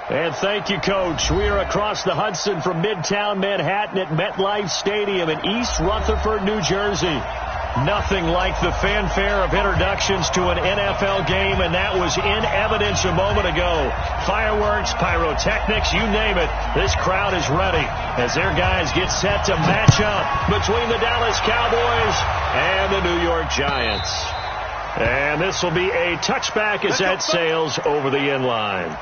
And thank you, Coach. We are across the Hudson from Midtown Manhattan at MetLife Stadium in East Rutherford, New Jersey. Nothing like the fanfare of introductions to an NFL game, and that was in evidence a moment ago. Fireworks, pyrotechnics, you name it. This crowd is ready as their guys get set to match up between the Dallas Cowboys and the New York Giants. And this will be a touchback as that sails over the end line.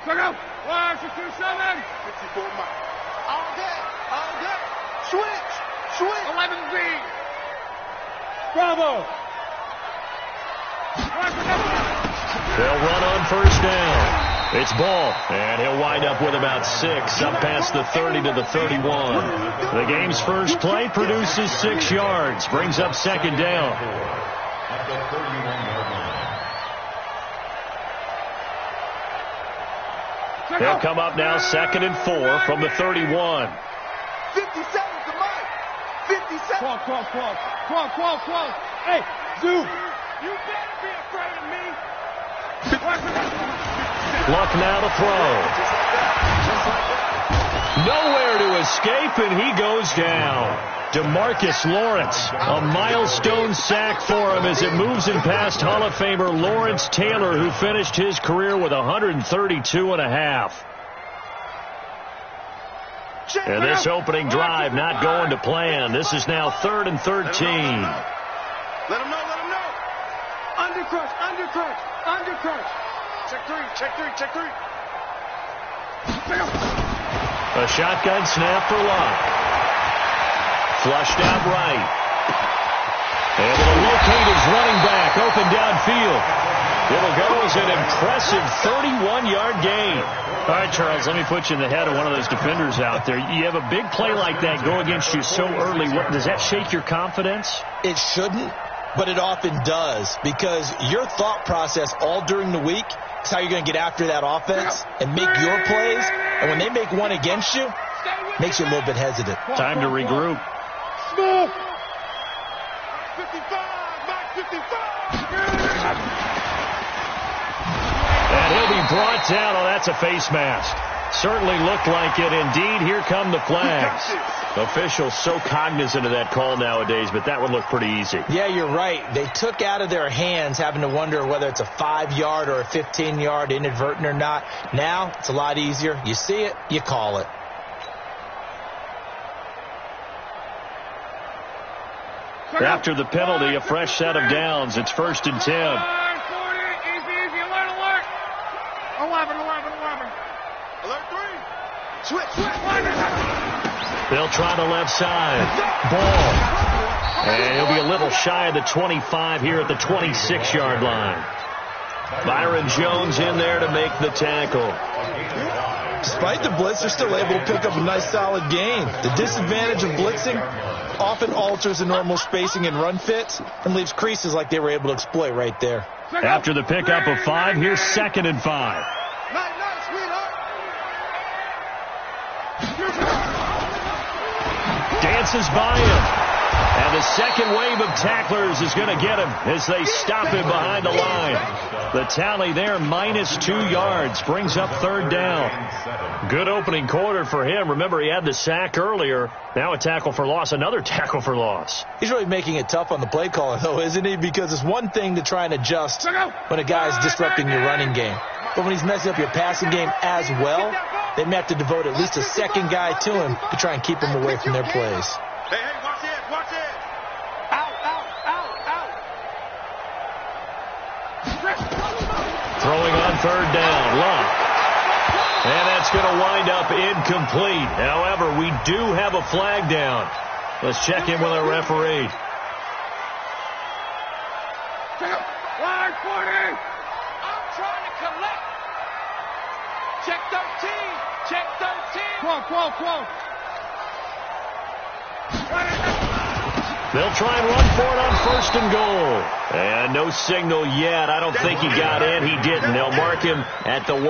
Check out. 1, 6, 2, 7. 54 miles. All day. Switch. 11B. Bravo. They'll run on first down. It's ball, and he'll wind up with about 6, up past the 30 to the 31. The game's first play produces 6 yards, brings up second down. At the 31-yard line. They'll come up now 2nd and 4 from the 31. 57 to Mike. 57. Cross. Hey, Zoo. You better be afraid of me. Luck now to throw. Nowhere to escape, and he goes down. DeMarcus Lawrence, a milestone sack for him as it moves him past Hall of Famer Lawrence Taylor, who finished his career with 132.5. And this opening drive not going to plan. This is now 3rd and 13. Let him know. Undercrush. Check three. A shotgun snap for Locke. Flushed out right. Able to locate his running back open downfield. It'll go as an impressive 31-yard gain. All right, Charles, let me put you in the head of one of those defenders out there. You have a big play like that go against you so early. Does that shake your confidence? It shouldn't, but it often does, because your thought process all during the week is how you're going to get after that offense and make your plays. And when they make one against you, it makes you a little bit hesitant. Time to regroup. Smooth. 55. And he'll be brought down. Oh, that's a face mask. Certainly looked like it. Indeed, here come the flags. Officials so cognizant of that call nowadays, but that would look pretty easy. Yeah, you're right. They took out of their hands having to wonder whether it's a 5-yard or a 15-yard inadvertent or not. Now, it's a lot easier. You see it, you call it. After the penalty, a fresh set of downs. It's 1st and 10. Easy. Alert. 11. Alert 3. Switch. They'll try the left side. Ball. And he'll be a little shy of the 25 here at the 26-yard line. Byron Jones in there to make the tackle. Despite the blitz, they're still able to pick up a nice solid gain. The disadvantage of blitzing often alters the normal spacing and run fits and leaves creases like they were able to exploit right there. After the pickup of 5, here's 2nd and 5. Nice, sweetheart. Dances by him. And the second wave of tacklers is going to get him as they stop him behind the line. The tally there, -2 yards, brings up 3rd down. Good opening quarter for him. Remember, he had the sack earlier. Now a tackle for loss, another tackle for loss. He's really making it tough on the play caller, though, isn't he? Because it's one thing to try and adjust when a guy's disrupting your running game. But when he's messing up your passing game as well, they may have to devote at least a second guy to him to try and keep him away from their plays. Hey, watch it. Out. Throwing on 3rd down, Locke. And that's going to wind up incomplete. However, we do have a flag down. Let's check in with our referee. Line 40. I'm trying to collect. Check 13. 12. They'll try and run for it on 1st and goal. And no signal yet. I don't think he got in. He didn't. They'll mark him at the 1.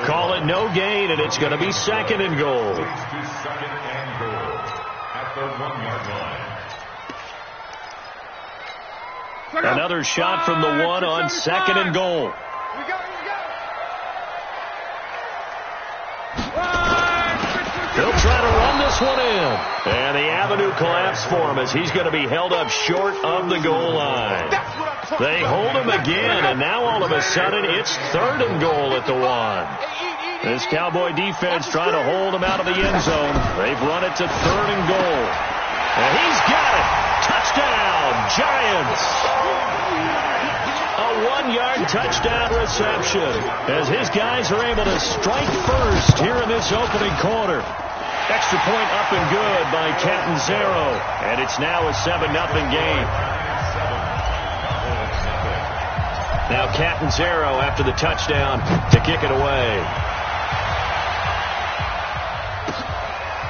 Call it no gain, and it's going to be 2nd and goal. Second and goal at the 1-yard line. Another shot from the 1 on 2nd and goal. We go. He'll try to run this one in. And the avenue collapsed for him as he's going to be held up short of the goal line. They hold him again, and now all of a sudden it's 3rd and goal at the 1. This Cowboy defense trying to hold him out of the end zone. They've run it to 3rd and goal. And he's got it. Touchdown, Giants. A 1-yard touchdown reception as his guys are able to strike first here in this opening quarter. Extra point up and good by Catanzaro. And it's now a 7-0 game. Now Catanzaro after the touchdown to kick it away.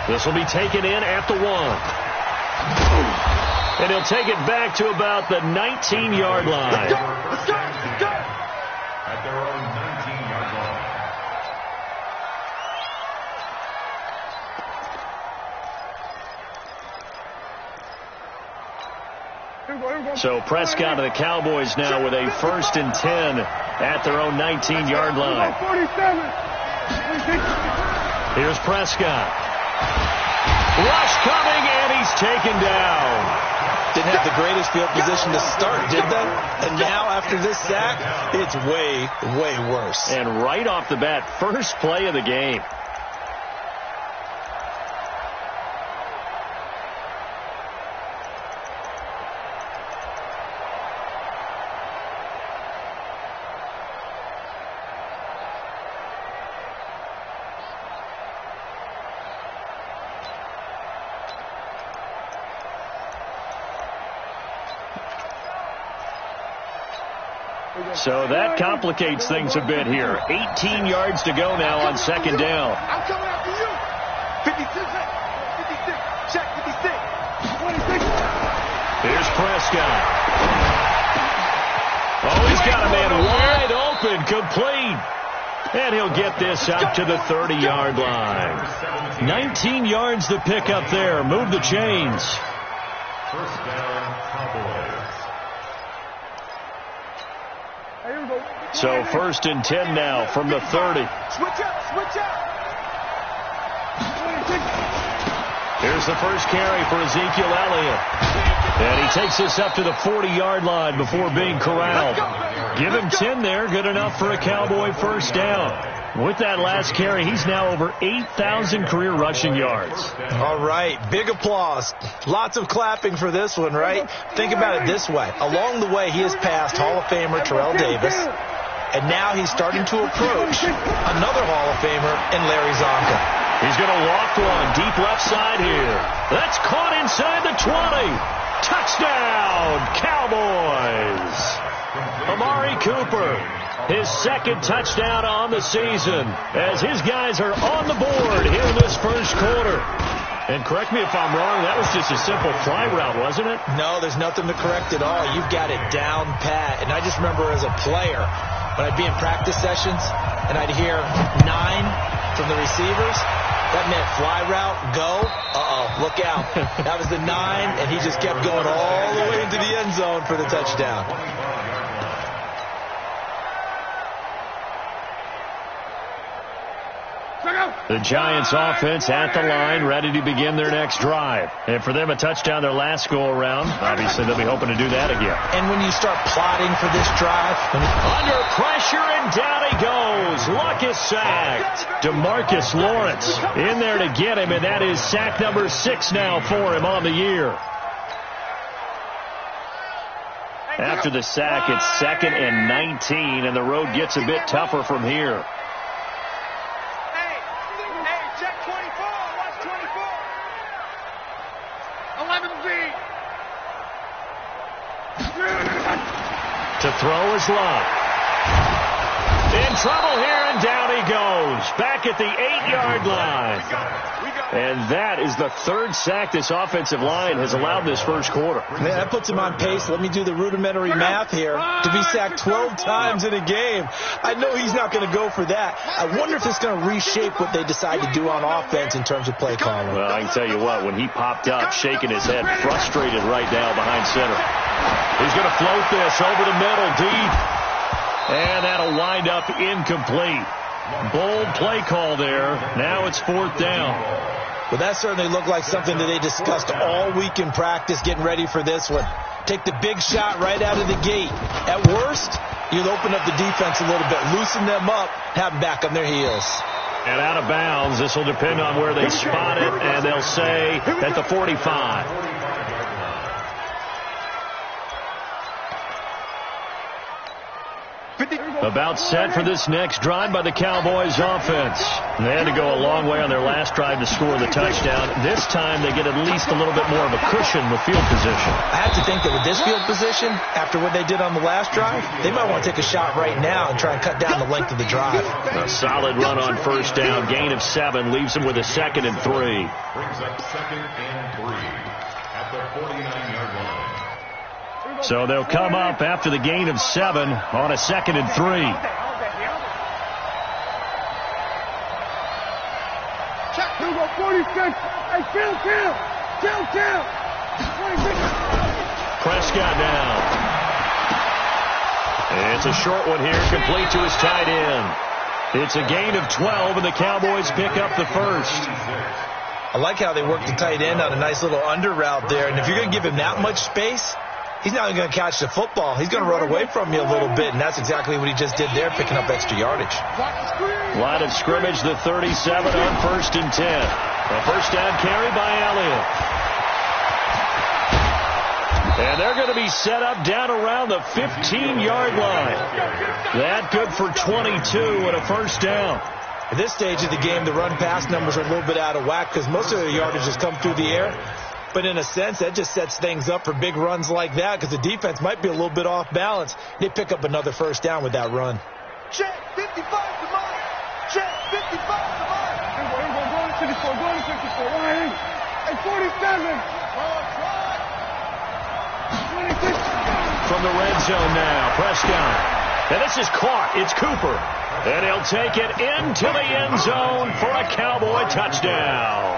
This will be taken in at the 1. And he'll take it back to about the 19-yard line. Let's go. At their own 19-yard line. So Prescott and the Cowboys now with a 1st and 10 at their own 19-yard line. Here's Prescott. Rush coming, and he's taken down. Didn't have the greatest field position to start, did they? And now, after this sack, it's way, way worse. And right off the bat, first play of the game. So that complicates things a bit here. 18 yards to go now on 2nd down. I'm coming after you. 56. Check 56. 26. Here's Prescott. Oh, he's got a man wide open, complete. And he'll get this out to the 30-yard line. 19 yards to pick up there. Move the chains. 1st down, Cowboys. So 1st and 10 now from the 30. Switch out. Here's the first carry for Ezekiel Elliott. And he takes this up to the 40-yard line before being corralled. Give him 10 there. Good enough for a Cowboy 1st down. With that last carry, he's now over 8,000 career rushing yards. All right, big applause. Lots of clapping for this one, right? Think about it this way. Along the way, he has passed Hall of Famer Terrell Davis, and now he's starting to approach another Hall of Famer in Larry Zonka. He's going to loft one deep left side here. That's caught inside the 20. Touchdown, Cowboys. Amari Cooper, his 2nd touchdown on the season as his guys are on the board here in this first quarter. And correct me if I'm wrong, that was just a simple fly route, wasn't it? No, there's nothing to correct at all. You've got it down pat. And I just remember as a player, when I'd be in practice sessions and I'd hear 9 from the receivers, that meant fly route, go. Look out. That was the 9, and he just kept going all the way into the end zone for the touchdown. The Giants offense at the line, ready to begin their next drive. And for them, a touchdown their last go-around. Obviously, they'll be hoping to do that again. And when you start plotting for this drive... Under pressure, and down he goes. Luck is sacked. DeMarcus Lawrence in there to get him, and that is sack number 6 now for him on the year. After the sack, it's 2nd and 19, and the road gets a bit tougher from here. To throw is Love. In trouble here, and down he goes. Back at the 8-yard line. And that is the third sack this offensive line has allowed this first quarter. Man, that puts him on pace. Let me do the rudimentary math here. To be sacked 12 times in a game. I know he's not going to go for that. I wonder if it's going to reshape what they decide to do on offense in terms of play calling. Well, I can tell you what, when he popped up, shaking his head, frustrated right now behind center. He's going to float this over the middle, deep. And that'll wind up incomplete. Bold play call there. Now it's 4th down. Well, that certainly looked like something that they discussed all week in practice, getting ready for this one. Take the big shot right out of the gate. At worst, you'll open up the defense a little bit, loosen them up, have them back on their heels. And out of bounds. This will depend on where they spot it, and they'll say at the 45. About set for this next drive by the Cowboys offense. They had to go a long way on their last drive to score the touchdown. This time they get at least a little bit more of a cushion with field position. I have to think that with this field position, after what they did on the last drive, they might want to take a shot right now and try and cut down the length of the drive. A solid run on first down. Gain of 7 leaves them with a 2nd and 3. Brings up 2nd and 3 at the 49-yard line. So they'll come up after the gain of 7 on a 2nd and 3. Check, 46. Hey, kill. Prescott down. It's a short one here, complete to his tight end. It's a gain of 12, and the Cowboys pick up the first. I like how they work the tight end on a nice little under route there, and if you're going to give him that much space, he's not going to catch the football. He's going to run away from you a little bit, and that's exactly what he just did there, picking up extra yardage. Line of scrimmage, the 37 on 1st and 10. A first down carry by Elliott. And they're going to be set up down around the 15-yard line. That good for 22 and a first down. At this stage of the game, the run-pass numbers are a little bit out of whack because most of the yardage has come through the air. But in a sense, that just sets things up for big runs like that because the defense might be a little bit off balance. They pick up another first down with that run. Check, 55 to mine. Check, 55 to mine. Go to 54. Hey, 47. From the red zone now, Prescott. And this is caught. It's Cooper. And he'll take it into the end zone for a Cowboy touchdown.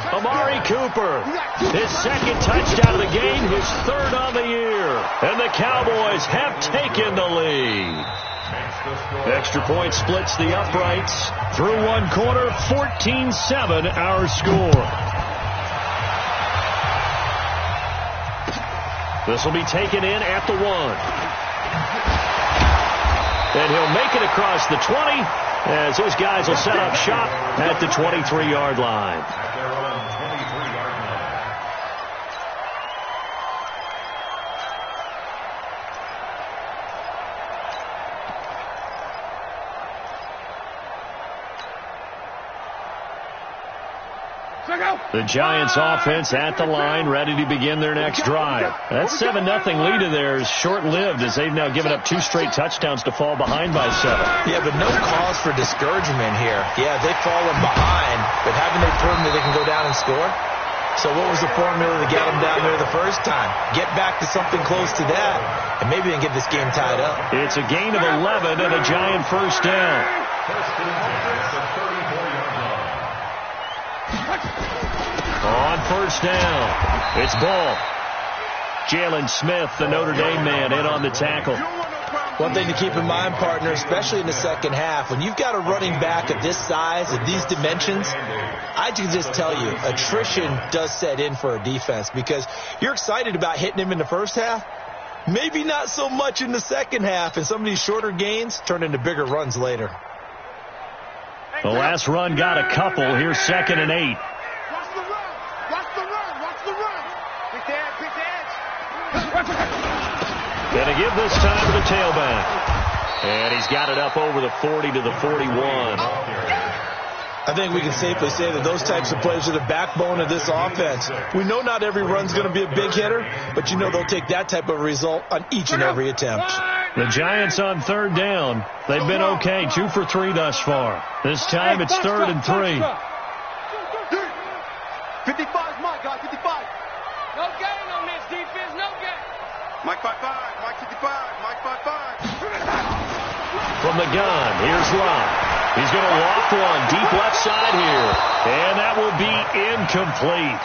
Amari Cooper, his 2nd touchdown of the game, his 3rd on the year. And the Cowboys have taken the lead. Extra point splits the uprights. Through one quarter, 14-7 our score. This will be taken in at the 1. And he'll make it across the 20 as his guys will set up shop at the 23-yard line. The Giants offense at the line, ready to begin their next drive. That 7-0 lead of theirs short-lived as they've now given up 2 straight touchdowns to fall behind by 7. Yeah, but no cause for discouragement here. Yeah, they've fallen behind, but haven't they proven that they can go down and score? So what was the formula to get them down there the first time? Get back to something close to that, and maybe they can get this game tied up. It's a gain of 11 and a Giant first down. On first down, it's Ball. Jalen Smith, the Notre Dame man, in on the tackle. One thing to keep in mind, partner, especially in the second half, when you've got a running back of this size, of these dimensions, I can just tell you, attrition does set in for a defense because you're excited about hitting him in the first half. Maybe not so much in the second half, and some of these shorter gains turn into bigger runs later. The last run got a couple. Here's 2nd and 8. Gonna give this time to the tailback. And he's got it up over the 40 to the 41. I think we can safely say that those types of plays are the backbone of this offense. We know not every run's going to be a big hitter, but you know they'll take that type of result on each and every attempt. The Giants on third down. They've been okay, 2 for 3 thus far. This time it's 3rd and 3. 55, Mike, guys, 55. No gain on this defense, no gain. Mike 5-5, Mike 55, Mike 5-5. From the gun, here's Love. He's going to walk one deep left side here. And that will be incomplete.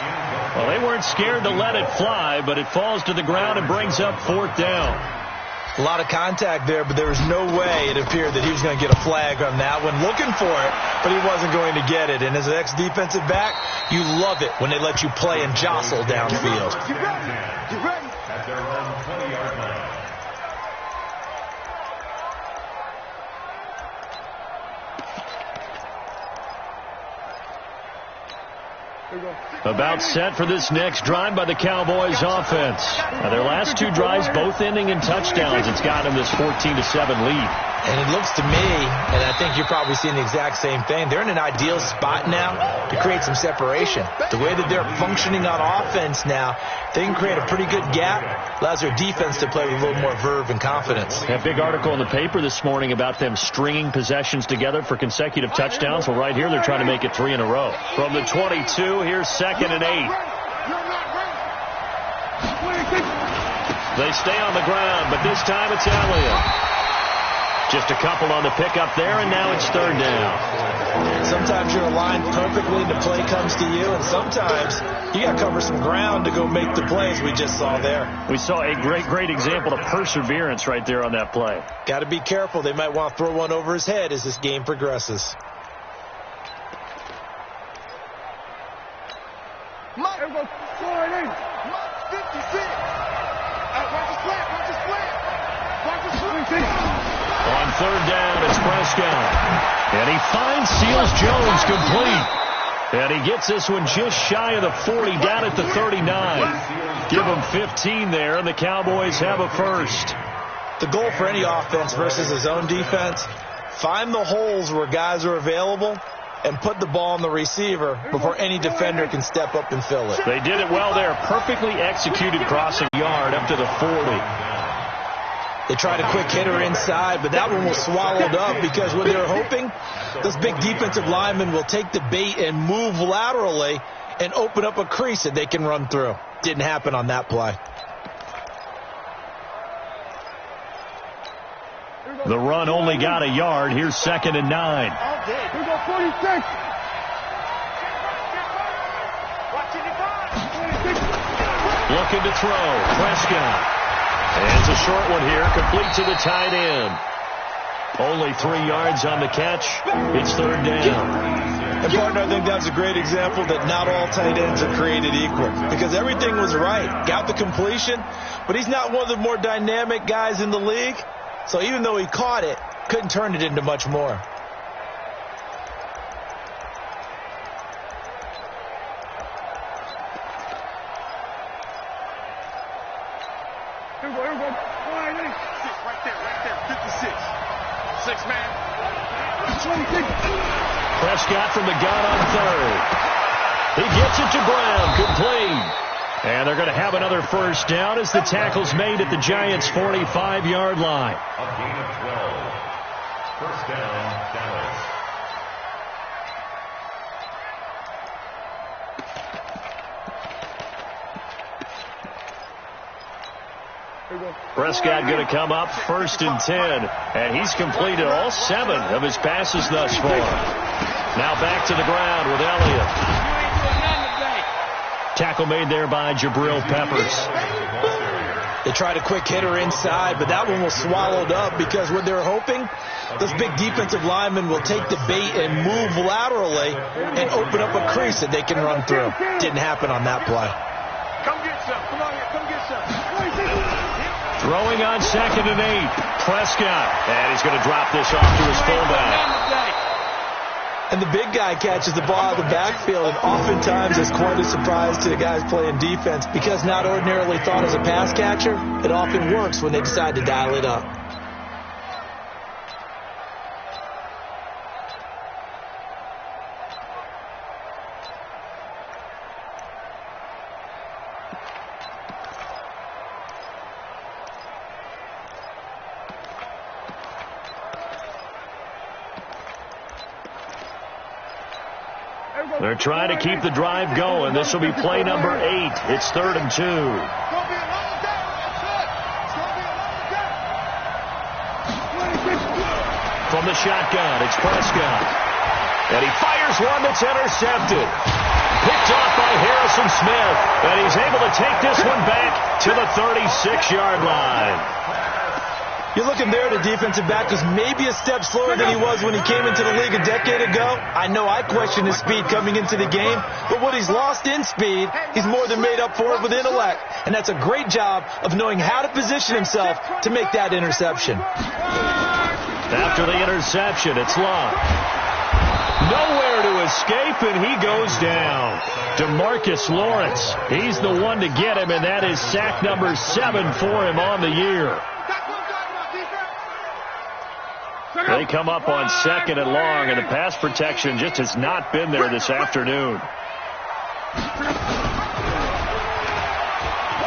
Well, they weren't scared to let it fly, but it falls to the ground and brings up 4th down. A lot of contact there, but there was no way it appeared that he was going to get a flag on that one. Looking for it, but he wasn't going to get it. And as an ex-defensive back, you love it when they let you play and jostle downfield. Get ready. Get ready. At their own 20-yard line. About set for this next drive by the Cowboys offense. Now, their last 2 drives both ending in touchdowns. It's got them this 14-7 lead. And it looks to me, and I think you're probably seeing the exact same thing, they're in an ideal spot now to create some separation. The way that they're functioning on offense now, they can create a pretty good gap. Allows their defense to play with a little more verve and confidence. That big article in the paper this morning about them stringing possessions together for consecutive touchdowns. Well, right here, they're trying to make it 3 in a row. From the 22, here's 2nd and 8. They stay on the ground, but this time it's Elliott. Just a couple on the pickup there, and now it's 3rd down. Sometimes you're aligned perfectly and the play comes to you, and sometimes you got to cover some ground to go make the plays we just saw there. We saw a great example of perseverance right there on that play. Got to be careful. They might want to throw one over his head as this game progresses. Mike, Mike 56. Watch the slant, watch the slant. Watch the slant. On 3rd down, it's Prescott. And he finds Seals Jones complete. And he gets this one just shy of the 40, down at the 39. Give him 15 there, and the Cowboys have a first. The goal for any offense versus his own defense, find the holes where guys are available and put the ball on the receiver before any defender can step up and fill it. They did it well there. Perfectly executed crossing yard up to the 40. They tried a quick hitter inside, but that one was swallowed up because what they were hoping, those big defensive linemen will take the bait and move laterally and open up a crease that they can run through. Didn't happen on that play. The run only got a yard. Here's 2nd and 9. Here we go, 46. Looking to throw. Prescott. And it's a short one here, complete to the tight end. Only 3 yards on the catch. It's 3rd down. And partner, I think that's a great example that not all tight ends are created equal. Because everything was right. Got the completion, but he's not one of the more dynamic guys in the league. So even though he caught it, couldn't turn it into much more. Here we go. Right there, 56. 6 man. 26. Prescott from the gun on 3rd. He gets it to Brown, complete. And they're going to have another first down as the tackle's made at the Giants' 45-yard line. A gain of 12. First down, Dallas. Prescott going to come up 1st and 10. And he's completed all 7 of his passes thus far. Now back to the ground with Elliott. Tackle made there by Jabril Peppers. They tried a quick hitter inside, but that one was swallowed up because what they were hoping, those big defensive linemen will take the bait and move laterally and open up a crease that they can run through. Didn't happen on that play. Come get some. Come on here. Come get some. Throwing on 2nd and 8. Prescott. And he's going to drop this off to his fullback. And the big guy catches the ball out of the backfield, and oftentimes it's quite a surprise to the guys playing defense because not ordinarily thought as a pass catcher, it often works when they decide to dial it up. They're trying to keep the drive going. This will be play number 8. It's 3rd and 2. From the shotgun, it's Prescott. And he fires one that's intercepted. Picked off by Harrison Smith. And he's able to take this one back to the 36-yard line. You're looking there at a defensive back who's maybe a step slower than he was when he came into the league a decade ago. I know I questioned his speed coming into the game, but what he's lost in speed, he's more than made up for it with intellect. And that's a great job of knowing how to position himself to make that interception. After the interception, it's Love. Nowhere to escape, and he goes down. DeMarcus Lawrence, he's the one to get him, and that is sack number 7 for him on the year. They come up on 2nd and long, and the pass protection just has not been there this afternoon.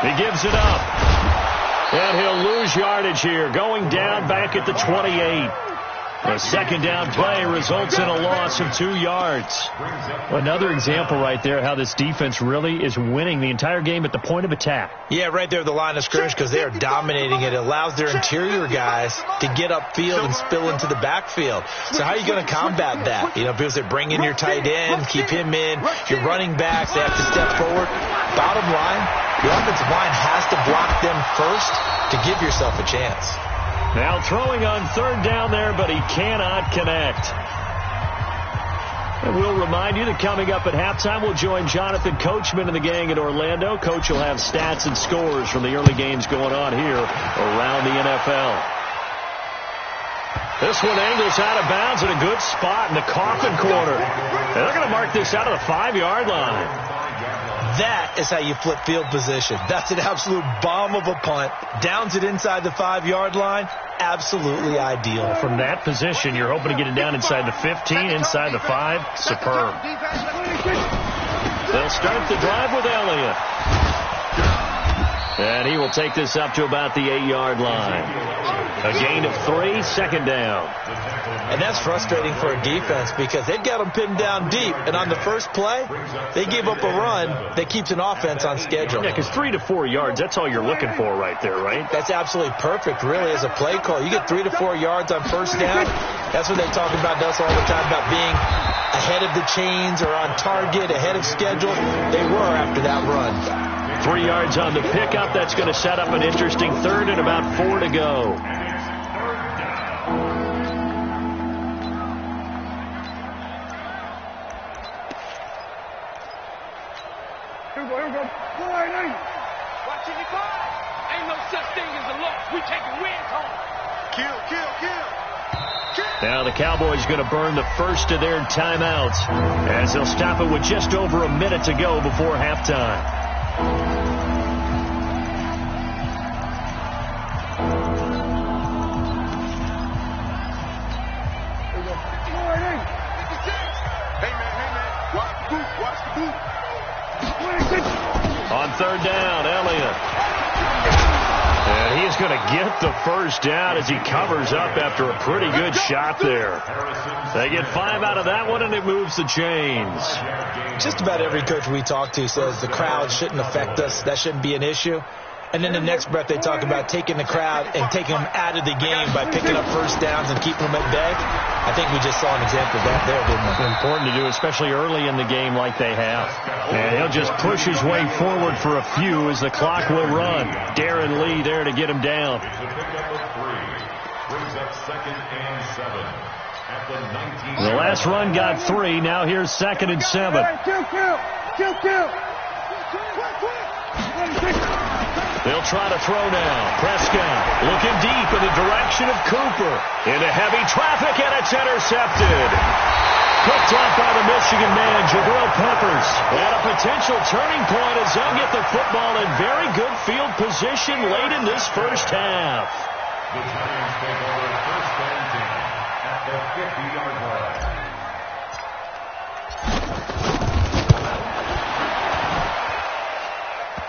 He gives it up. And he'll lose yardage here, going down back at the 28. A 2nd down play results in a loss of 2 yards. Another example right there how this defense really is winning the entire game at the point of attack. Yeah, right there at the line of scrimmage because they are dominating it. It allows their interior guys to get upfield and spill into the backfield. So how are you going to combat that? You know, because they bring in your tight end, keep him in. Your running backs, they have to step forward. Bottom line, your offensive line has to block them first to give yourself a chance. Now throwing on 3rd down there, but he cannot connect. And we'll remind you that coming up at halftime, we'll join Jonathan Coachman and the gang in Orlando. Coach will have stats and scores from the early games going on here around the NFL. This one angles out of bounds at a good spot in the coffin corner. And they're going to mark this out of the 5-yard line. That is how you flip field position. That's an absolute bomb of a punt. Downs it inside the 5-yard line. Absolutely ideal. From that position, you're hoping to get it down inside the 15, inside the 5. Superb. They'll start the drive with Elliott. And he will take this up to about the 8-yard line. A gain of 3, 2nd down. And that's frustrating for a defense because they've got them pinned down deep. And on the first play, they give up a run that keeps an offense on schedule. Yeah, because 3 to 4 yards, that's all you're looking for right there, right? That's absolutely perfect, really, as a play call. You get 3 to 4 yards on first down. That's what they talk about us all the time, about being ahead of the chains or on target, ahead of schedule. They were after that run. 3 yards on the pickup. That's going to set up an interesting 3rd and about 4 to go. Watching it go. Ain't no such thing as a loss. We taking wins home. Kill. Now the Cowboys going to burn the first of their timeouts as they'll stop it with just over a minute to go before halftime. On 3rd down, Elliott. And he's going to get the first down as he covers up after a pretty good shot there. They get 5 out of that one, and it moves the chains. Just about every coach we talk to says the crowd shouldn't affect us. That shouldn't be an issue. And then the next breath they talk about taking the crowd and taking them out of the game by picking up first downs and keeping them at bay. I think we just saw an example of that there, didn't we? Important to do, especially early in the game like they have. And he'll just push his way forward for a few as the clock will run. Darren Lee there to get him down. The last run got 3. Now here's 2nd and 7. Kill. They'll try to throw now. Prescott looking deep in the direction of Cooper. Into heavy traffic, and it's intercepted. Picked off by the Michigan man, Jabril Peppers. And a potential turning point as they'll get the football in very good field position late in this first half. The Giants take over 1st and 10 at the 50-yard line.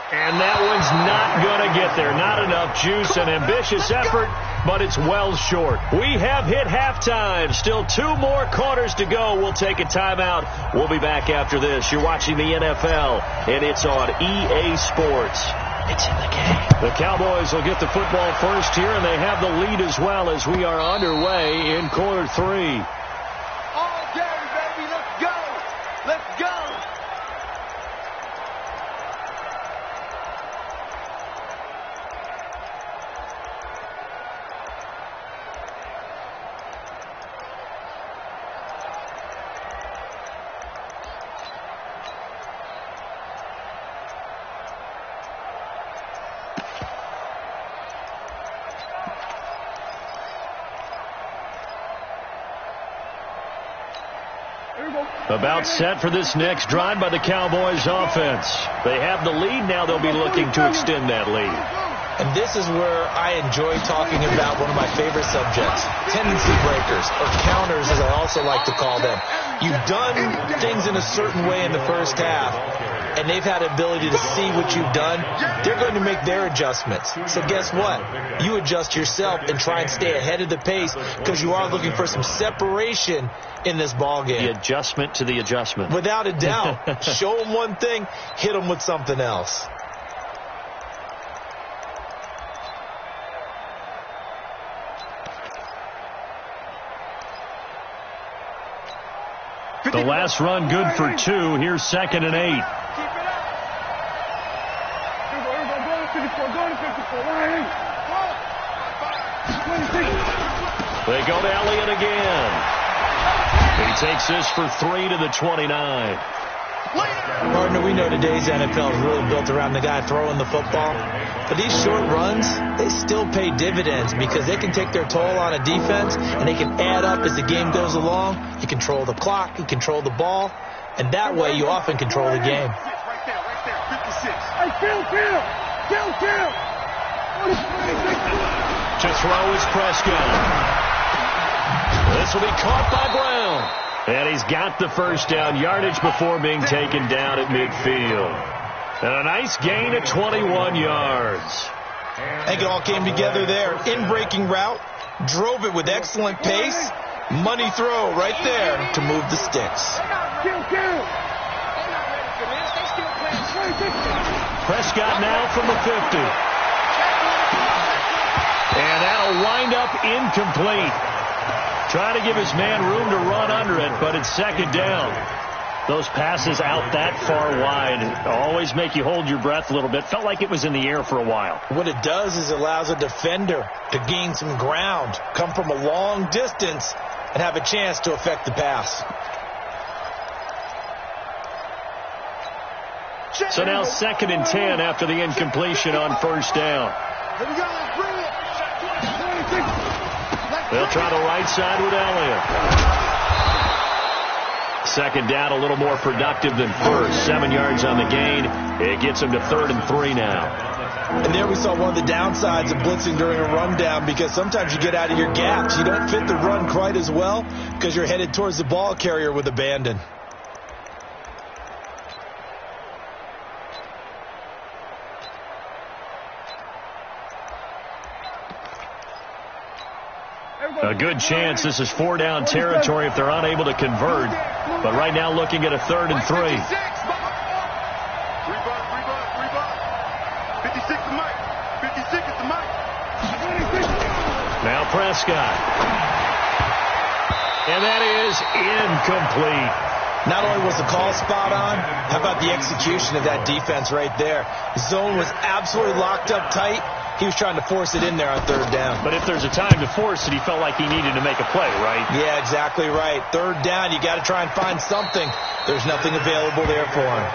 And that one's not going to get there. Not enough juice. An ambitious effort but it's well short. We have hit halftime. Still 2 more quarters to go. We'll take a timeout. We'll be back after this. You're watching the NFL, and it's on EA Sports. It's in the game. The Cowboys will get the football first here, and they have the lead as well as we are underway in quarter 3. All day, baby. Let's go. Let's go. About set for this next drive by the Cowboys offense. They have the lead now. They'll be looking to extend that lead. And this is where I enjoy talking about one of my favorite subjects, tendency breakers, or counters as I also like to call them. You've done things in a certain way in the first half, and they've had the ability to see what you've done. They're going to make their adjustments. So guess what? You adjust yourself and try and stay ahead of the pace because you are looking for some separation in this ball game. The adjustment to the adjustment. Without a doubt. Show them one thing, hit them with something else. The last run good for 2. Here's 2nd and 8. Keep it up. Go to 54. They go to Elliott again. He takes this for 3 to the 29. Partner, we know today's NFL is really built around the guy throwing the football. But these short runs, they still pay dividends because they can take their toll on a defense and they can add up as the game goes along. You control the clock, you control the ball, and that way you often control the game. Right there, 56. Hey, kill. To throw is Prescott. This will be caught by Brown. And he's got the first down, yardage before being taken down at midfield. And a nice gain of 21 yards. I think it all came together there. In-breaking route, drove it with excellent pace. Money throw right there to move the sticks. Prescott now from the 50. And that'll wind up incomplete. Trying to give his man room to run under it, but it's 2nd down. Those passes out that far wide always make you hold your breath a little bit. Felt like it was in the air for a while. What it does is it allows a defender to gain some ground, come from a long distance, and have a chance to affect the pass. So now 2nd and 10 after the incompletion on first down. Here we go, let's bring it. They'll try the right side with Elliott. 2nd down, a little more productive than first. 7 yards on the gain. It gets them to 3rd and 3 now. And there we saw one of the downsides of blitzing during a rundown because sometimes you get out of your gaps. You don't fit the run quite as well because you're headed towards the ball carrier with abandon. A good chance this is 4-down territory if they're unable to convert. But right now looking at a 3rd and 3. 3 ball. 56 to Mike. 56 is to Mike. Now Prescott. And that is incomplete. Not only was the call spot on, how about the execution of that defense right there? Zone was absolutely locked up tight. He was trying to force it in there on 3rd down. But if there's a time to force it, he felt like he needed to make a play, right? Yeah, exactly right. 3rd down, you got to try and find something. There's nothing available there for him.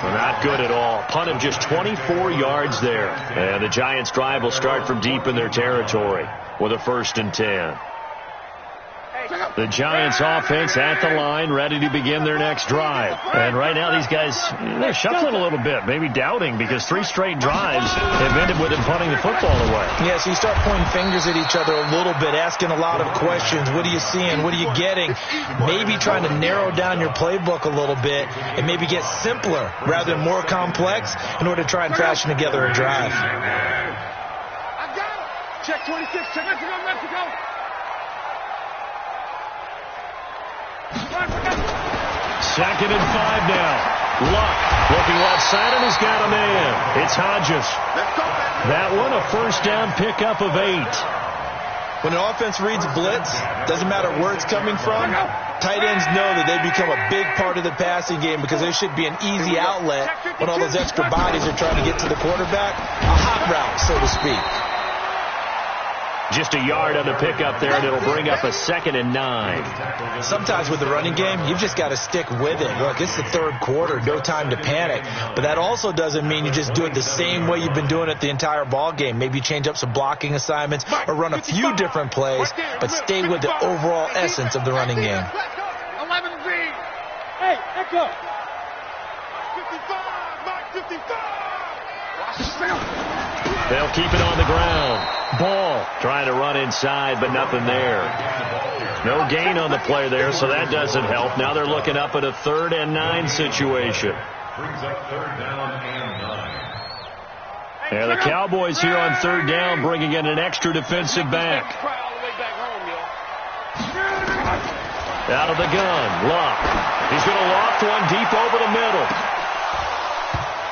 Well, not good at all. Punt of just 24 yards there. And the Giants' drive will start from deep in their territory with a 1st and 10. The Giants offense at the line, ready to begin their next drive. And right now these guys, they're shuffling a little bit, maybe doubting, because 3 straight drives have ended with them punting the football away. Yeah, so you start pointing fingers at each other a little bit, asking a lot of questions. What are you seeing? What are you getting? Maybe trying to narrow down your playbook a little bit and maybe get simpler rather than more complex in order to try and fashion together a drive. Check 26. Check Mexico, Mexico. Second and 5 now. Luck looking left side and has got a man. It's Hodges. That one a first down pickup of 8. When an offense reads blitz, doesn't matter where it's coming from, tight ends know that they become a big part of the passing game because there should be an easy outlet when all those extra bodies are trying to get to the quarterback. A hot route, so to speak. Just a yard on the pickup there, and it'll bring up a 2nd and 9. Sometimes with the running game, you've just got to stick with it. Look, it's the third quarter, no time to panic. But that also doesn't mean you just do it the same way you've been doing it the entire ball game. Maybe change up some blocking assignments or run a few different plays, but stay with the overall essence of the running game. 11 Z. Hey, echo. 55, Mike 55. They'll keep it on the ground. Ball trying to run inside, but nothing there. No gain on the play there, so that doesn't help. Now they're looking up at a 3rd and 9 situation. Brings up 3rd down and 9. Yeah, the Cowboys here on 3rd down, bringing in an extra defensive back. Out of the gun, Luck. He's going to loft one deep over the middle.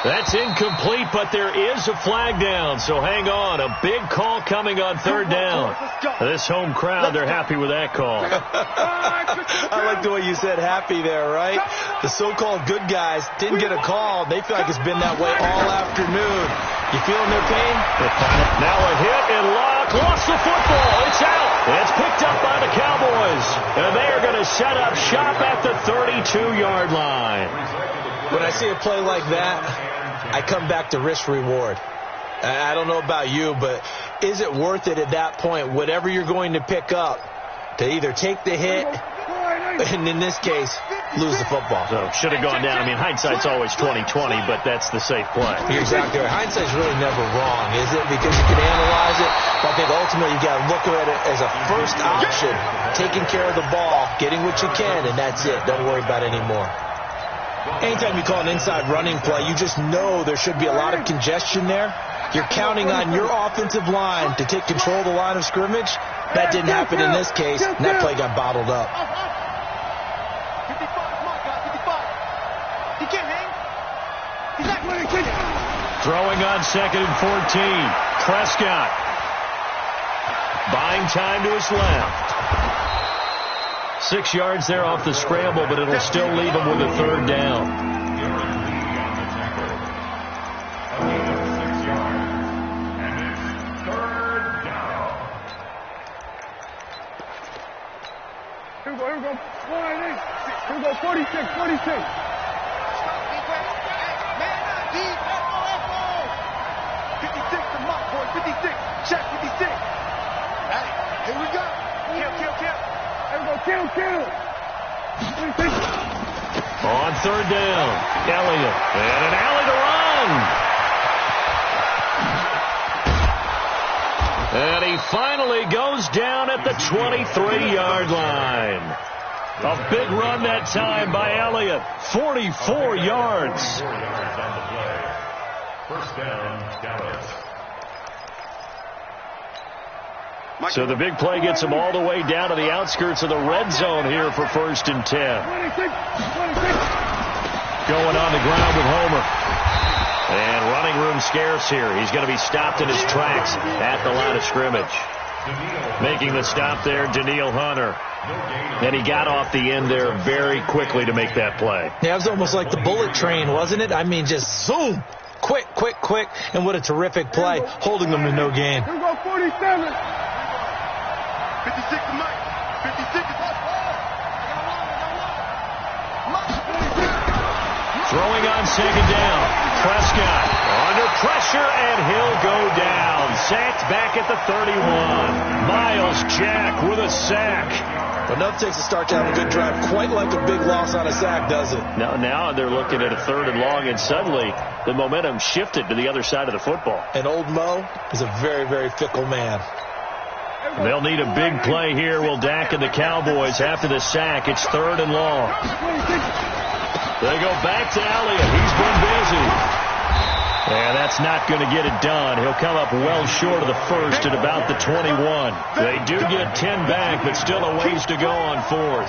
That's incomplete, but there is a flag down, so hang on. A big call coming on 3rd down. This home crowd, they're happy with that call. I like the way you said happy there, right? The so-called good guys didn't get a call. They feel like it's been that way all afternoon. You feeling their pain? Now a hit, and Luck lost the football. It's out. It's picked up by the Cowboys, and they are going to set up shop at the 32-yard line. When I see a play like that, I come back to risk-reward. I don't know about you, but is it worth it at that point, whatever you're going to pick up, to either take the hit, and in this case, lose the football? So should have gone down. I mean, hindsight's always 20/20, but that's the safe play. You're exactly right. Hindsight's really never wrong, is it? Because you can analyze it, but I think ultimately you got to look at it as a first option, taking care of the ball, getting what you can, and that's it. Don't worry about it anymore. Anytime you call an inside running play, you just know there should be a lot of congestion there. You're counting on your offensive line to take control of the line of scrimmage. That didn't happen in this case, and that play got bottled up. 55, he can't hang. He's not going to Throwing on 2nd and 14. Prescott buying time to his left. 6 yards there off the scramble, but it'll still leave him with a 3rd down. Here we go. 46. Man up, deep. 56 to Mike, boy. 56. Check 56. Hey, here we go. Kill. Here we go. Kill. On 3rd down, Elliott. And an alley to run. And he finally goes down at the 23-yard line. A big run that time by Elliott. 44 yards. 4 yards on the play. First down, Dallas. So the big play gets him all the way down to the outskirts of the red zone here for 1st and 10. Going on the ground with Homer. And running room scarce here. He's going to be stopped in his tracks at the line of scrimmage. Making the stop there, Danielle Hunter. And he got off the end there very quickly to make that play. Yeah, it was almost like the bullet train, wasn't it? I mean, just zoom. Quick. And what a terrific play, holding them to no gain. Here we go, 47. 56 to Mike. 56 to Throwing on 2nd down. Prescott under pressure, and he'll go down. Sacked back at the 31. Miles Jack with a sack. But nothing takes a start to have a good drive quite like a big loss on a sack, does it? Now they're looking at a 3rd and long, and suddenly the momentum shifted to the other side of the football. And old Mo is a very, very fickle man. They'll need a big play here. Will Dak and the Cowboys after the sack. It's 3rd and long. They go back to Elliott. He's been busy. And that's That's not going to get it done. He'll come up well short of the first at about the 21. They do get 10 back, but still a ways to go on fourth.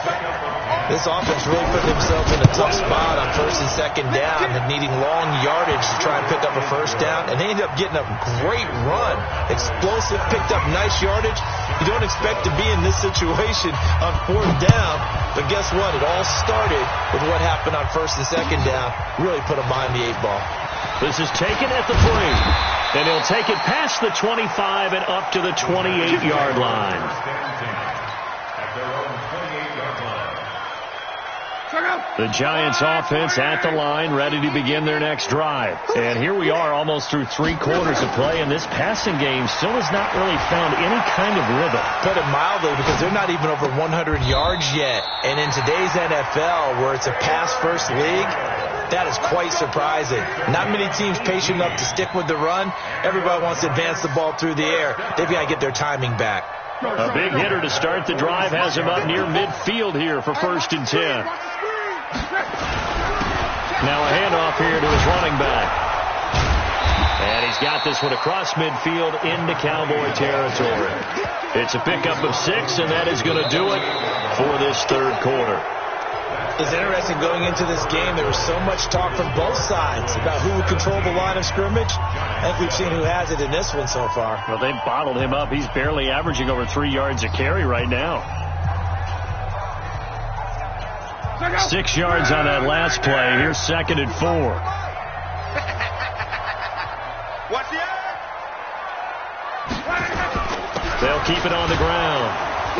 This offense really put themselves in a tough spot on first and second down and needing long yardage to try and pick up a first down, and they ended up getting a great run. Explosive, picked up nice yardage. You don't expect to be in this situation on fourth down, but guess what? It all started with what happened on first and second down. Really put them behind the 8 ball. This is taken at the 3, and he'll take it past the 25 and up to the 28-yard line. The Giants offense at the line, ready to begin their next drive. And here we are almost through 3 quarters of play, and this passing game still has not really found any kind of rhythm. Put it mildly, because they're not even over 100 yards yet. And in today's NFL, where it's a pass-first league, that is quite surprising. Not many teams patient enough to stick with the run. Everybody wants to advance the ball through the air. They've got to get their timing back. A big hitter to start the drive has him up near midfield here for 1st and 10. Now a handoff here to his running back. And he's got this one across midfield into Cowboy territory. It's a pickup of 6, and that is going to do it for this 3rd quarter. It's interesting going into this game. There was so much talk from both sides about who would control the line of scrimmage. I think we've seen who has it in this one so far. Well, they've bottled him up. He's barely averaging over 3 yards a carry right now. 6 yards on that last play. Here's 2nd and 4. Watch the eye. They'll keep it on the ground.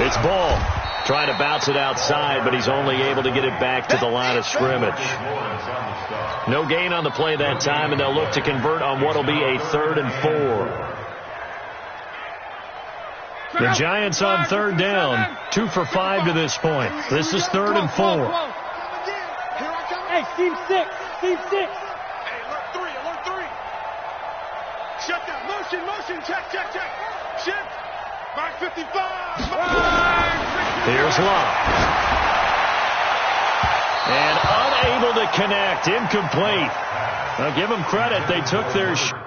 It's Ball. Trying to bounce it outside, but he's only able to get it back to the line of scrimmage. No gain on the play that time, and they'll look to convert on what will be a 3rd and 4. The Giants on 3rd down, 2 for 5 to this point. This is 3rd and 4. Hey, team 6. Team 6. Hey, alert 3. Shut down. Motion. Check. Shift. Mark 55. Here's Love. And unable to connect. Incomplete. Now give them credit. They took their shot.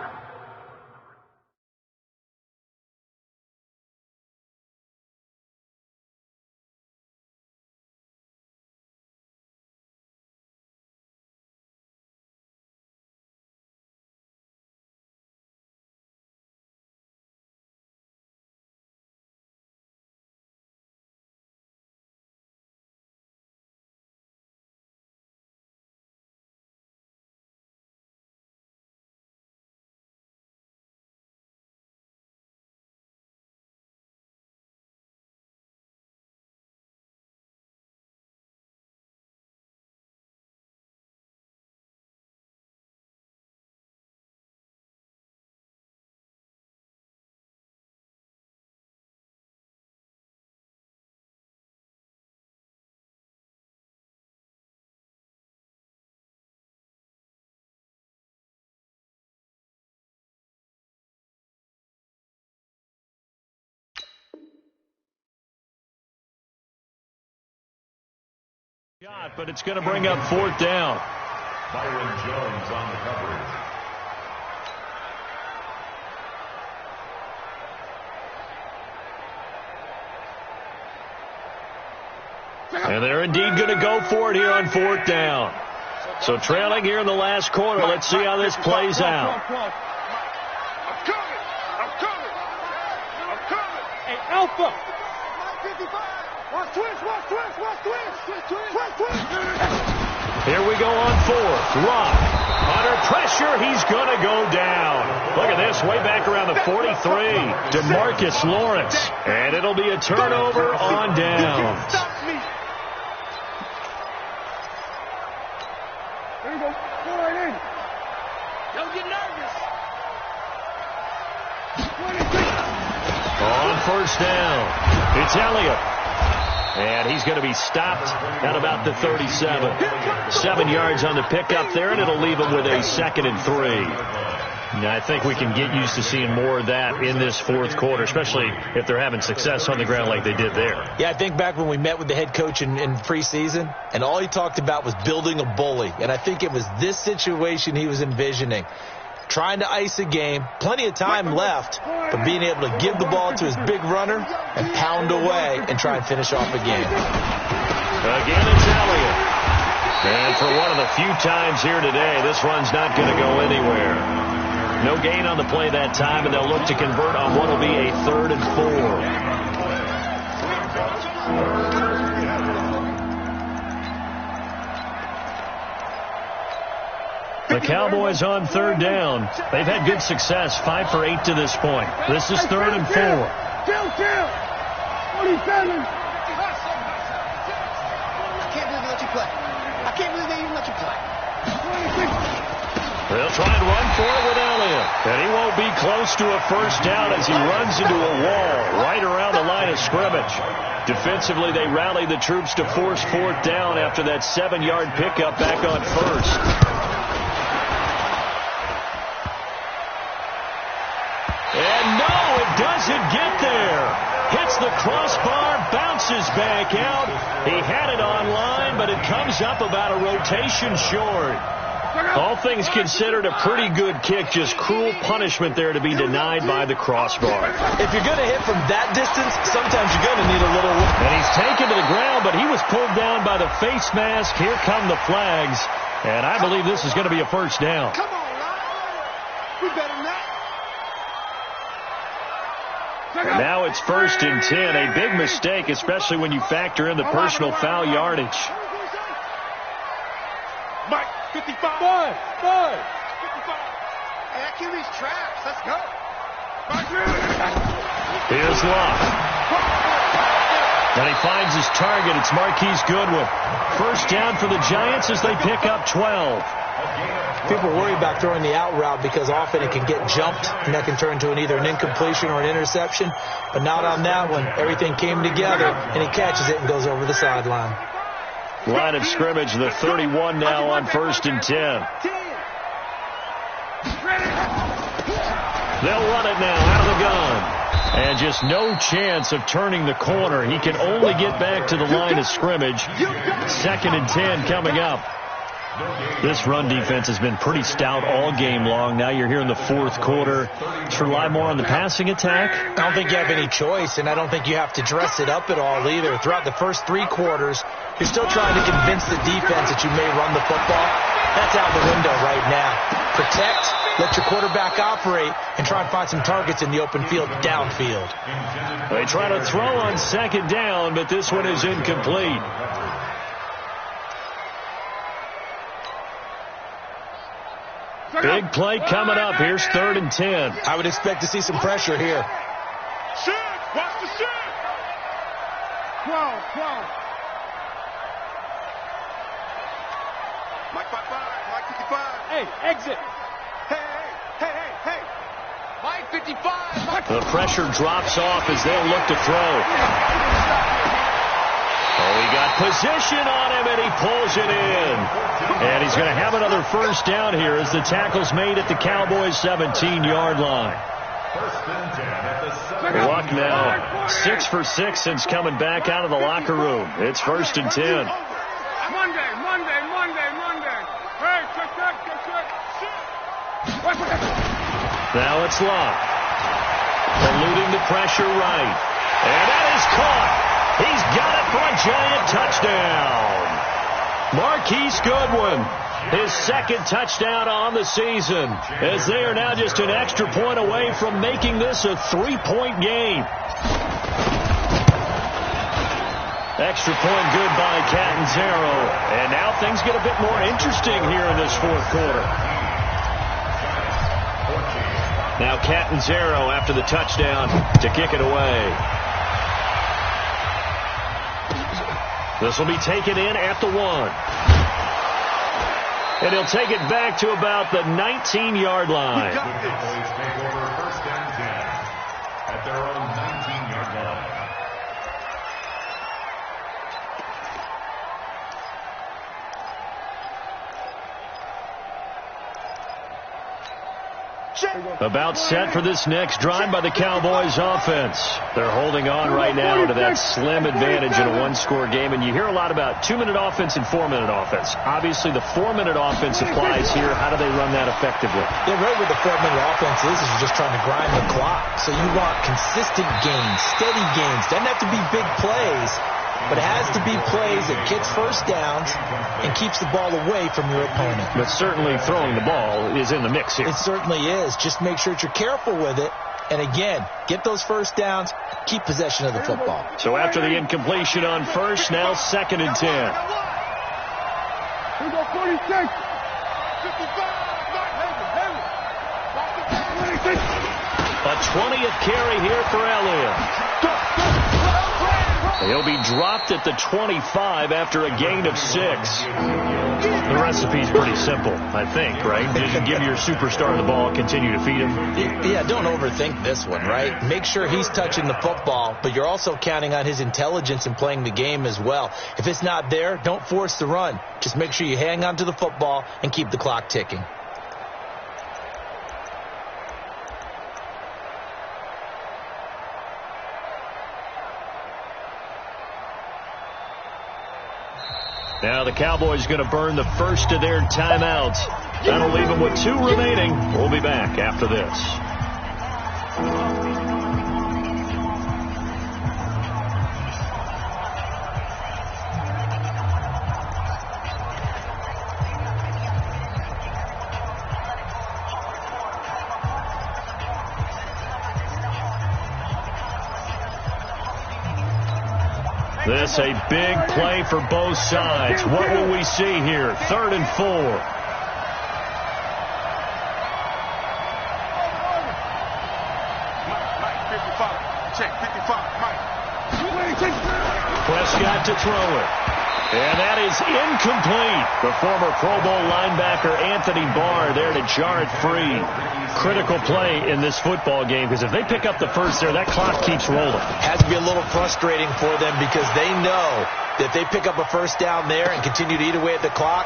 But it's going to bring up 4th down. Byron Jones on the coverage. And they're indeed going to go for it here on 4th down. So trailing here in the last quarter. Let's see how this plays out. I'm coming. Hey, Alpha. Watch twist. Here we go on 4th. Rock. Under pressure, he's going to go down. Look at this, way back around the 43. DeMarcus Lawrence. And it'll be a turnover on downs. There you go. Go right in. Don't get nervous. On 1st down, it's Elliott. And he's going to be stopped at about the 37. 7 yards on the pickup there, and it'll leave him with a 2nd and 3. Now, I think we can get used to seeing more of that in this 4th quarter, especially if they're having success on the ground like they did there. Yeah, I think back when we met with the head coach in preseason, and all he talked about was building a bully. And I think it was this situation he was envisioning. trying to ice a game, plenty of time left, but being able to give the ball to his big runner and pound away and try and finish off a game. Again, it's Elliott. And for one of the few times here today, this run's not going to go anywhere. No gain on the play that time, and they'll look to convert on what will be a 3rd and 4. The Cowboys on 3rd down. They've had good success, 5 for 8 to this point. This is 3rd and 4. Kill. 47. I can't believe they even let you play. They'll try and run for it with Elliott. And he won't be close to a first down as he runs into a wall right around the line of scrimmage. Defensively, they rally the troops to force 4th down after that 7-yard pickup back on 1st. And no, it doesn't get there. Hits the crossbar, bounces back out. He had it on line, but it comes up about a rotation short. All things considered, a pretty good kick. Just cruel punishment there to be denied by the crossbar. If you're going to hit from that distance, sometimes you're going to need a little... And he's taken to the ground, but he was pulled down by the face mask. Here come the flags. And I believe this is going to be a first down. Come on, Ryan. We better not. And now it's 1st and 10. A big mistake, especially when you factor in the personal foul yardage. Mike, 55. 5. 55. Hey, that QB's traps. Let's go. Here's Locke. And he finds his target. It's Marquise Goodwin. First down for the Giants as they pick up 12. People worry about throwing the out route because often it can get jumped, and that can turn into either an incompletion or an interception. But not on that one. Everything came together, and he catches it and goes over the sideline. Line of scrimmage, the 31 now on 1st and 10. They'll run it now out of the gun. And just no chance of turning the corner. He can only get back to the line of scrimmage. 2nd and 10 coming up. This run defense has been pretty stout all game long. Now you're here in the 4th quarter. To rely more on the passing attack? I don't think you have any choice, and I don't think you have to dress it up at all either. Throughout the first 3 quarters, you're still trying to convince the defense that you may run the football. That's out the window right now. Protect, let your quarterback operate, and try and find some targets in the open field downfield. They try to throw on 2nd down, but this one is incomplete. Big play coming up. Here's 3rd and 10. I would expect to see some pressure here. Watch the shit. 12. Mike 55. Mike 55. Hey, exit. Hey. Mike 55. The pressure drops off as they'll look to throw. Oh, he got position on him, and he pulls it in. And he's going to have another first down here as the tackle's made at the Cowboys' 17-yard line. Luck now 6 for 6 since coming back out of the locker room. It's 1st and 10. Monday. Hey, check. Now it's Locke. Eluding the pressure right. And that is caught. He's got it for a giant touchdown. Marquise Goodwin, his 2nd touchdown on the season, as they are now just an extra point away from making this a 3-point game. Extra point good by Catanzaro. And now things get a bit more interesting here in this 4th quarter. Now Catanzaro after the touchdown to kick it away. This will be taken in at the 1. And he'll take it back to about the 19-yard line. Cowboys take over 1st and 10 at their own 19-yard line. About set for this next drive by the Cowboys offense. They're holding on right now to that slim advantage in a one-score game. And you hear a lot about 2-minute offense and 4-minute offense. Obviously, the 4-minute offense applies here. How do they run that effectively? Yeah, right where the 4-minute offense is you're just trying to grind the clock. So you want consistent gains, steady gains. Doesn't have to be big plays, but it has to be plays that gets first downs and keeps the ball away from your opponent. But certainly throwing the ball is in the mix here. It certainly is. Just make sure that you're careful with it. And again, get those first downs, keep possession of the football. So after the incompletion on first, now 2nd and 10. We go 46. 55. A 20th carry here for Elliott. He'll be dropped at the 25 after a gain of 6. The recipe's pretty simple, I think, right? Just give your superstar the ball, continue to feed him. Yeah, don't overthink this one, right? Make sure he's touching the football, but you're also counting on his intelligence in playing the game as well. If it's not there, don't force the run. Just make sure you hang on to the football and keep the clock ticking. Now the Cowboys going to burn the first of their timeouts. That'll leave them with 2 remaining. We'll be back after this. This a big play for both sides. What will we see here? 3rd and 4. Mike, 55. Check, 55. Mike. Prescott to throw it. And that is incomplete. The former Pro Bowl linebacker Anthony Barr there to jar it free. Critical play in this football game, because if they pick up the first there, that clock keeps rolling. Has to be a little frustrating for them because they know that if they pick up a first down there and continue to eat away at the clock,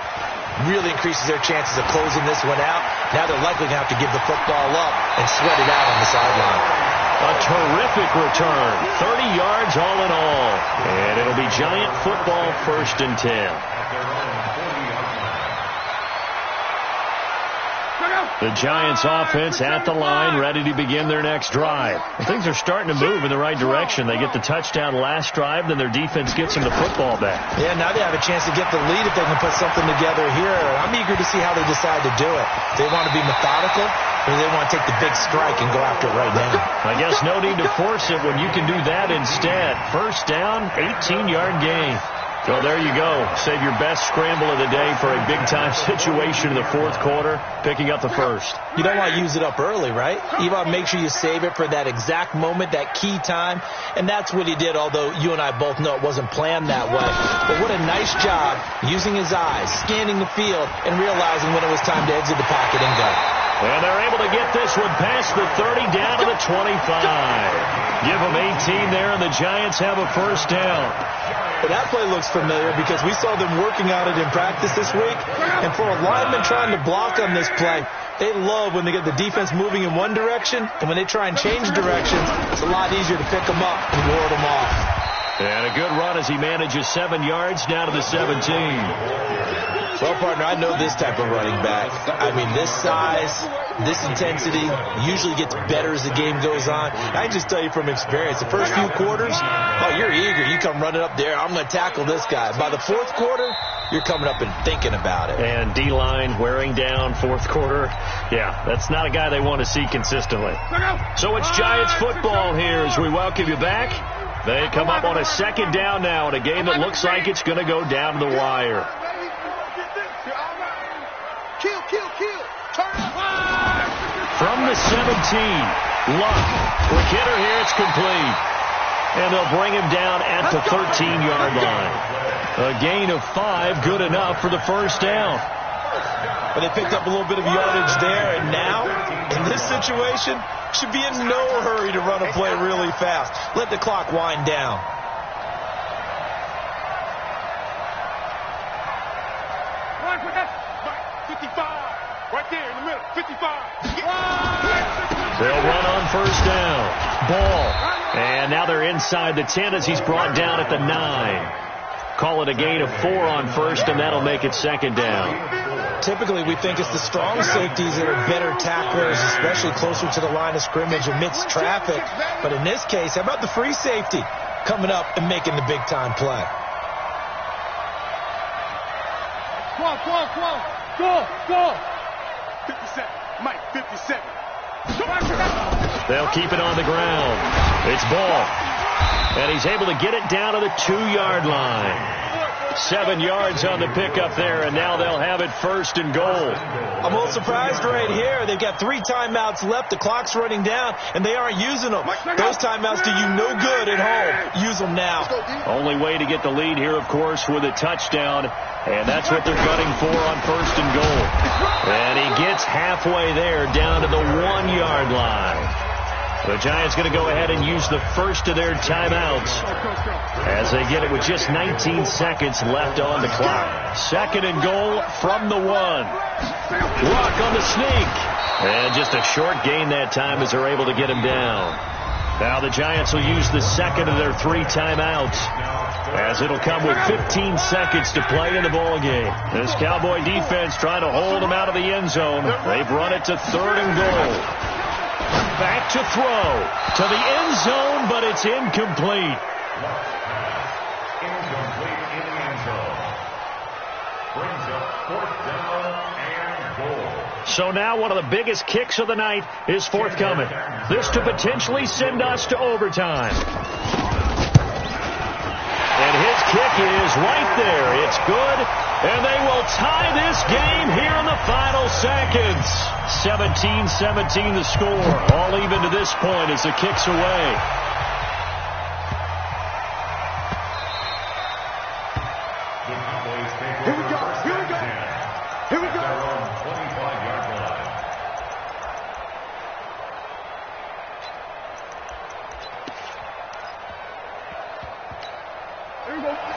really increases their chances of closing this one out. Now they're likely going to have to give the football up and sweat it out on the sideline. A terrific return. 30 yards all in all. And it'll be Giant football, 1st and 10. The Giants offense at the line, ready to begin their next drive. Things are starting to move in the right direction. They get the touchdown last drive, then their defense gets them the football back. Yeah, now they have a chance to get the lead if they can put something together here. I'm eager to see how they decide to do it. They want to be methodical, or they want to take the big strike and go after it right now. I guess no need to force it when you can do that instead. First down, 18-yard gain. So there you go. Save your best scramble of the day for a big-time situation in the 4th quarter, picking up the first. You don't want to use it up early, right? You want to make sure you save it for that exact moment, that key time. And that's what he did, although you and I both know it wasn't planned that way. But what a nice job using his eyes, scanning the field, and realizing when it was time to exit the pocket and go. And they're able to get this one past the 30 down to the 25. Give them 18 there, and the Giants have a first down. Well, that play looks familiar because we saw them working on it in practice this week. And for a lineman trying to block on this play, they love when they get the defense moving in one direction. And when they try and change directions, it's a lot easier to pick them up and ward them off. And a good run as he manages 7 yards down to the 17. Well, partner, I know this type of running back. I mean, this size, this intensity usually gets better as the game goes on. I can just tell you from experience, the first few quarters, oh, you're eager. You come running up there, I'm going to tackle this guy. By the 4th quarter, you're coming up and thinking about it. And D-line wearing down 4th quarter. Yeah, that's not a guy they want to see consistently. So it's Giants football here as we welcome you back. They come up on a 2nd down now in a game that looks like it's going to go down to the wire. From the 17, Luck. Quick hitter here, it's complete. And they'll bring him down at the 13-yard line. A gain of 5, good enough for the first down. But they picked up a little bit of yardage there, and now, in this situation, should be in no hurry to run a play really fast. Let the clock wind down. Right 55, right there in the middle. They'll run on first down. Ball. And now they're inside the 10 as he's brought down at the 9. Call it a gain of 4 on first, and that'll make it second down. Typically, we think it's the strong safeties that are better tacklers, especially closer to the line of scrimmage amidst traffic. But in this case, how about the free safety coming up and making the big-time play? Come on. Go. 57. Mike, 57. They'll keep it on the ground. It's Ball. And he's able to get it down to the 2-yard line. 7 yards on the pickup there, and now they'll have it first and goal. I'm a little surprised right here. They've got 3 timeouts left. The clock's running down, and they aren't using them. Those timeouts do you no good at home. Use them now. Only way to get the lead here, of course, with a touchdown, and that's what they're gunning for on first and goal. And he gets halfway there, down to the 1-yard line. The Giants going to go ahead and use the first of their timeouts as they get it with just 19 seconds left on the clock. Second and goal from the 1. Rock on the sneak. And just a short gain that time as they're able to get him down. Now the Giants will use the second of their 3 timeouts as it'll come with 15 seconds to play in the ball game. This Cowboy defense trying to hold them out of the end zone. They've run it to 3rd and goal. Back to throw to the end zone, but it's incomplete. Incomplete in the end zone. Brings up 4th down and goal. So now one of the biggest kicks of the night is forthcoming. This to potentially send us to overtime. And his kick is right there. It's good. And they will tie this game here in the final seconds. 17-17 the score. All even to this point as the kick's away. Here we go. Their own 25-yard line.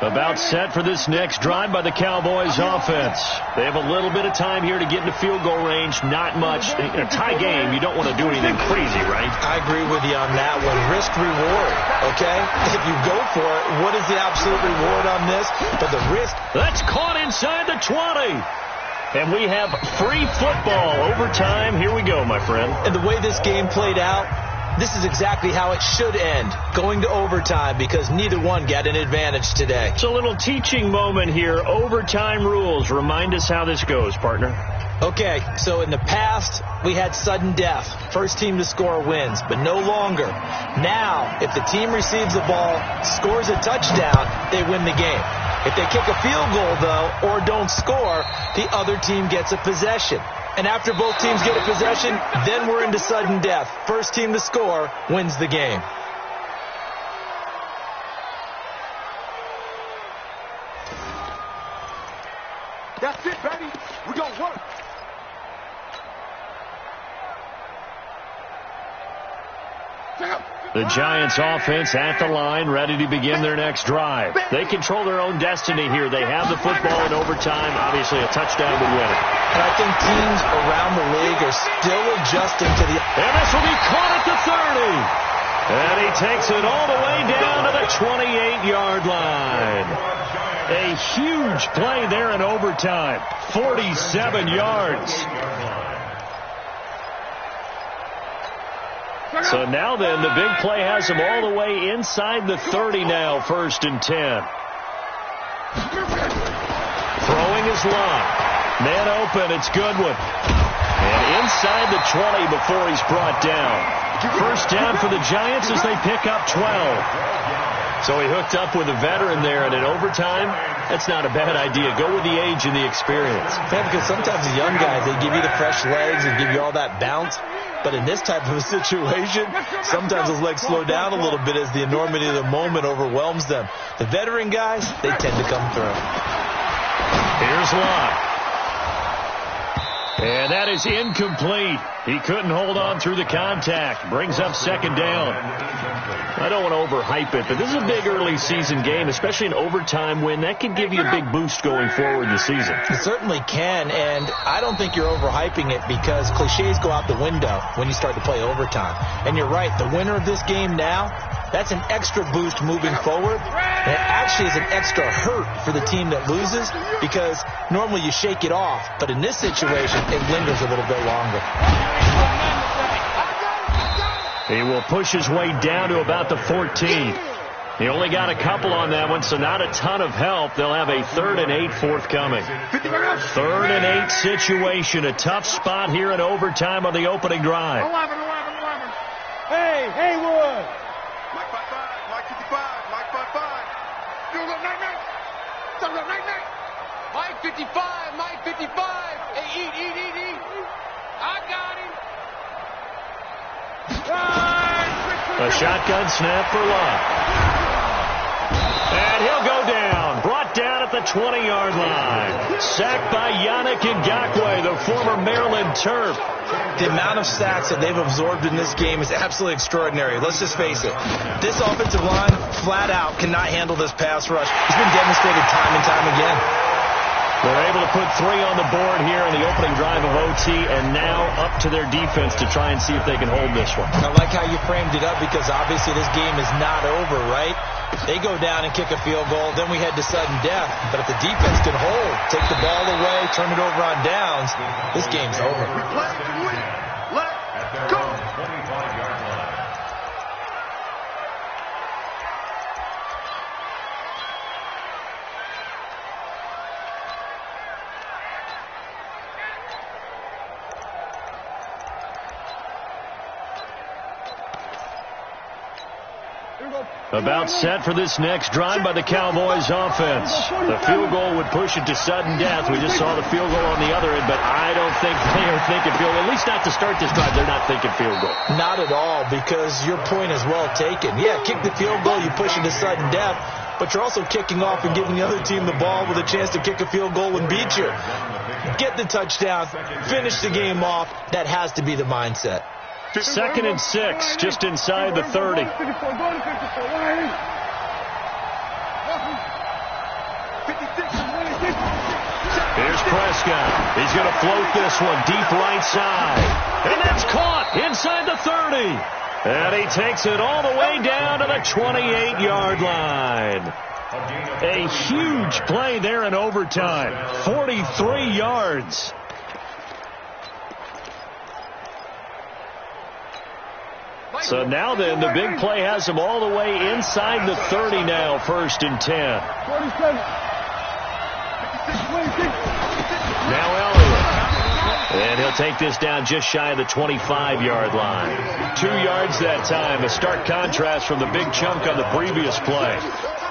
About set for this next drive by the Cowboys offense. They have a little bit of time here to get into field goal range. Not much. In a tie game, you don't want to do anything crazy, right? I agree with you on that one. Risk reward, okay? If you go for it, what is the absolute reward on this? But the risk. That's caught inside the 20. And we have free football. Overtime. Here we go, my friend. And the way this game played out, this is exactly how it should end, going to overtime, because neither one got an advantage today. It's a little teaching moment here. Overtime rules. Remind us how this goes, partner. Okay, so in the past, we had sudden death. First team to score wins, but no longer. Now, if the team receives the ball, scores a touchdown, they win the game. If they kick a field goal, though, or don't score, the other team gets a possession. And after both teams get a possession, then we're into sudden death. First team to score wins the game. That's it, baby. We're going to work. The Giants offense at the line, ready to begin their next drive. They control their own destiny here. They have the football in overtime. Obviously, a touchdown would win it. And I think teams around the league are still adjusting to the... And this will be caught at the 30. And he takes it all the way down to the 28-yard line. A huge play there in overtime. 47 yards. So now then, the big play has him all the way inside the 30 now, 1st and 10. Throwing is Locke. Man open, it's Goodwin. And inside the 20 before he's brought down. First down for the Giants as they pick up 12. So he hooked up with a veteran there, and in overtime, that's not a bad idea. Go with the age and the experience. Yeah, because sometimes the young guys, they give you the fresh legs and give you all that bounce. But in this type of a situation, sometimes those legs slow down a little bit as the enormity of the moment overwhelms them. The veteran guys, they tend to come through. Here's Locke. And that is incomplete. He couldn't hold on through the contact. Brings up second down. I don't want to overhype it, but this is a big early season game, especially an overtime win. That can give you a big boost going forward this season. It certainly can, and I don't think you're overhyping it because cliches go out the window when you start to play overtime. And you're right, the winner of this game now, that's an extra boost moving forward. And it actually is an extra hurt for the team that loses because normally you shake it off. But in this situation, it lingers a little bit longer. He will push his way down to about the 14. He only got a couple on that one, so not a ton of help. They'll have a 3rd and 8 forthcoming. 3rd and 8 situation. A tough spot here in overtime on the opening drive. 11. Hey, Haywood. Mike 55, Mike 55, Mike 55. Field goal, night. Mike 55, Mike 55. Hey, eat. I got him. A shotgun snap for Love. And he'll go down. Brought down at the 20-yard line. Sacked by Yannick Ngakoue, the former Maryland Terp. The amount of sacks that they've absorbed in this game is absolutely extraordinary. Let's just face it. This offensive line, flat out, cannot handle this pass rush. It's been demonstrated time and time again. They're able to put 3 on the board here in the opening drive of OT, and now up to their defense to try and see if they can hold this one. I like how you framed it up because obviously this game is not over, right? They go down and kick a field goal, then we head to sudden death. But if the defense can hold, take the ball away, turn it over on downs, this game's over. Let's go. About set for this next drive by the Cowboys offense. The field goal would push it to sudden death. We just saw the field goal on the other end, but I don't think they are thinking field goal. At least not to start this drive. They're not thinking field goal. Not at all, because your point is well taken. Yeah, kick the field goal, you push it to sudden death, but you're also kicking off and giving the other team the ball with a chance to kick a field goal and beat you. Get the touchdown, finish the game off. That has to be the mindset. 2nd and 6, just inside the 30. Here's Prescott. He's going to float this one deep right side. And that's caught inside the 30. And he takes it all the way down to the 28-yard line. A huge play there in overtime. 43 yards. So now then, the big play has him all the way inside the 30 now, 1st and 10. 47. Now Elliott. And he'll take this down just shy of the 25-yard line. 2 yards that time. A stark contrast from the big chunk on the previous play.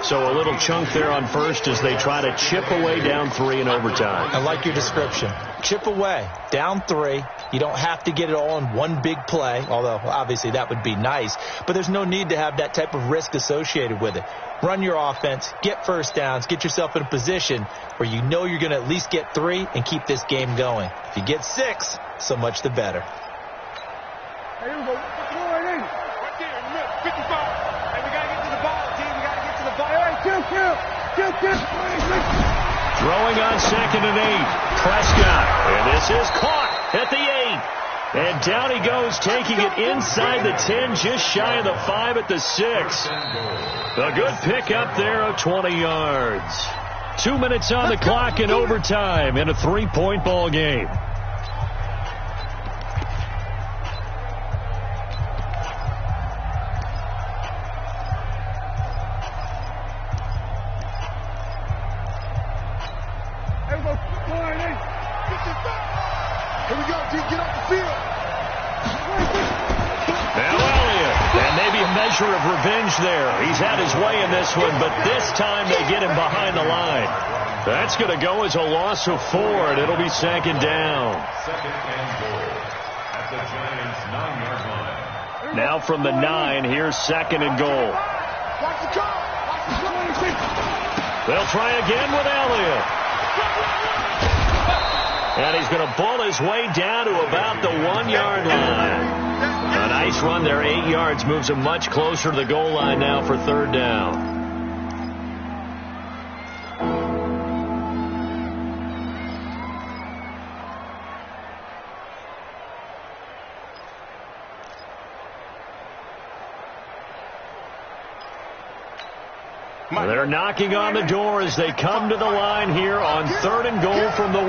So a little chunk there on 1st as they try to chip away down 3 in overtime. I like your description. Chip away, down 3. You don't have to get it all in one big play, although obviously that would be nice. But there's no need to have that type of risk associated with it. Run your offense, get first downs, get yourself in a position where you know you're going to at least get 3 and keep this game going. If you get 6, so much the better. Hey, here we go. Right in. Right there, in the middle, 55. Hey, we got to get to the ball, team. We got to get to the ball. All right, kill. Throwing on 2nd and 8. Prescott. And this is caught at the 8. And down he goes, taking it inside the 10, just shy of the 5 at the 6. A good pick up there of 20 yards. 2 minutes on the clock in overtime in a 3-point ball game. Here we go, G. Get off the field. Now Elliott. And maybe a measure of revenge there. He's had his way in this one, but this time they get him behind the line. That's going to go as a loss of 4, and it'll be 2nd down. 2nd and goal at the Giants' 9-yard line. Now from the 9, here's 2nd and goal. Watch the call. They'll try again with Elliott. And he's going to bull his way down to about the 1-yard line. A nice run there, 8 yards, moves him much closer to the goal line now for third down. They're knocking on the door as they come to the line here on 3rd and goal from the 1.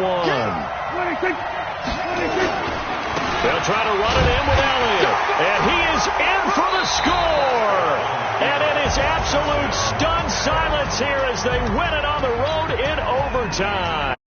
They'll try to run it in with Elliott. And he is in for the score. And it is absolute stunned silence here as they win it on the road in overtime.